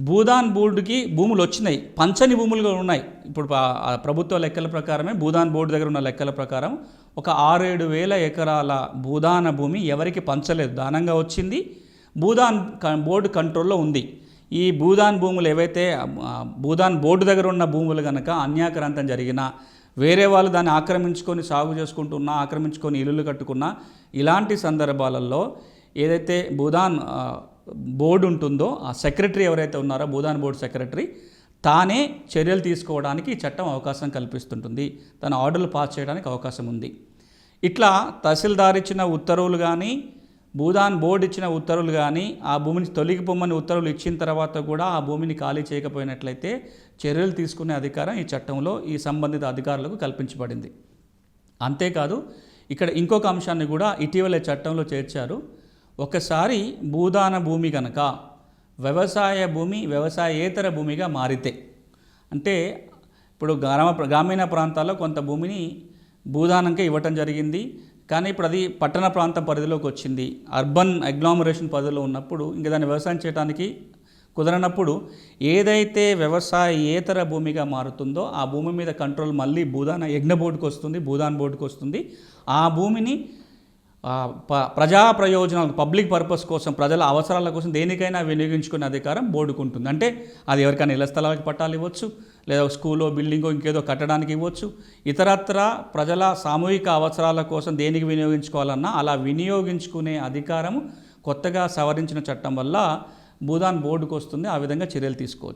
భూదాన్ బోర్డుకి భూములు వచ్చినాయి, పంచని భూములు కూడా ఉన్నాయి. ఇప్పుడు ప్రభుత్వ లెక్కల ప్రకారమే, భూదాన్ బోర్డు దగ్గర ఉన్న లెక్కల ప్రకారం ఒక 6-7 వేల ఎకరాల భూదాన భూమి ఎవరికి పంచలేదు, దానంగా వచ్చింది. భూదాన్ బోర్డు కంట్రోల్లో ఉంది. ఈ భూదాన్ భూములు ఏవైతే భూదాన్ బోర్డు దగ్గర ఉన్న భూములు కనుక అన్యాక్రాంతం జరిగినా, వేరే వాళ్ళు దాన్ని ఆక్రమించుకొని సాగు చేసుకుంటున్నా, ఆక్రమించుకొని ఇల్లులు కట్టుకున్నా, ఇలాంటి సందర్భాలలో ఏదైతే భూదాన్ బోర్డు ఉంటుందో ఆ సెక్రటరీ ఎవరైతే ఉన్నారో భూదాన్ బోర్డు సెక్రటరీ తానే చర్యలు తీసుకోవడానికి ఈ చట్టం అవకాశం కల్పిస్తుంటుంది, తన ఆర్డర్లు పాస్ చేయడానికి అవకాశం ఉంది. ఇట్లా తహసీల్దార్ ఇచ్చిన ఉత్తర్వులు కానీ, భూదాన్ బోర్డు ఇచ్చిన ఉత్తర్వులు కానీ, ఆ భూమిని తొలగిపోమని ఉత్తర్వులు ఇచ్చిన తర్వాత కూడా ఆ భూమిని ఖాళీ చేయకపోయినట్లయితే చర్యలు తీసుకునే అధికారం ఈ చట్టంలో ఈ సంబంధిత అధికారులకు కల్పించబడింది. అంతేకాదు ఇక్కడ ఇంకొక అంశాన్ని కూడా ఇటీవల చట్టంలో చేర్చారు. ఒకసారి భూదాన భూమి కనుక వ్యవసాయ భూమి, వ్యవసాయేతర భూమిగా మారితే, అంటే ఇప్పుడు గ్రామీణ ప్రాంతాల్లో కొంత భూమిని భూదానంగా ఇవ్వటం జరిగింది, కానీ ఇప్పుడు అది పట్టణ ప్రాంతం పరిధిలోకి వచ్చింది, అర్బన్ అగ్లామరేషన్ పరిధిలో ఉన్నప్పుడు ఇంకా దాన్ని వ్యవసాయం చేయడానికి కుదరనప్పుడు ఏదైతే వ్యవసాయేతర భూమిగా మారుతుందో ఆ భూమి మీద కంట్రోల్ మళ్ళీ యజ్ఞ బోర్డుకు వస్తుంది, భూదాన్ బోర్డుకు వస్తుంది. ఆ భూమిని ప్రజా ప్రయోజనాలకు, పబ్లిక్ పర్పస్ కోసం, ప్రజల అవసరాల కోసం దేనికైనా వినియోగించుకునే అధికారం బోర్డుకు ఉంటుంది. అంటే అది ఎవరికైనా ఇళ్ల స్థలాలకు పట్టాలు ఇవ్వచ్చు, లేదా స్కూలో బిల్డింగో ఇంకేదో కట్టడానికి ఇవ్వచ్చు, ఇతరత్ర ప్రజల సామూహిక అవసరాల కోసం దేనికి వినియోగించుకోవాలన్నా అలా వినియోగించుకునే అధికారం కొత్తగా సవరించిన చట్టం వల్ల భూదాన్ బోర్డుకు వస్తుంది. ఆ విధంగా చర్యలు తీసుకోవచ్చు.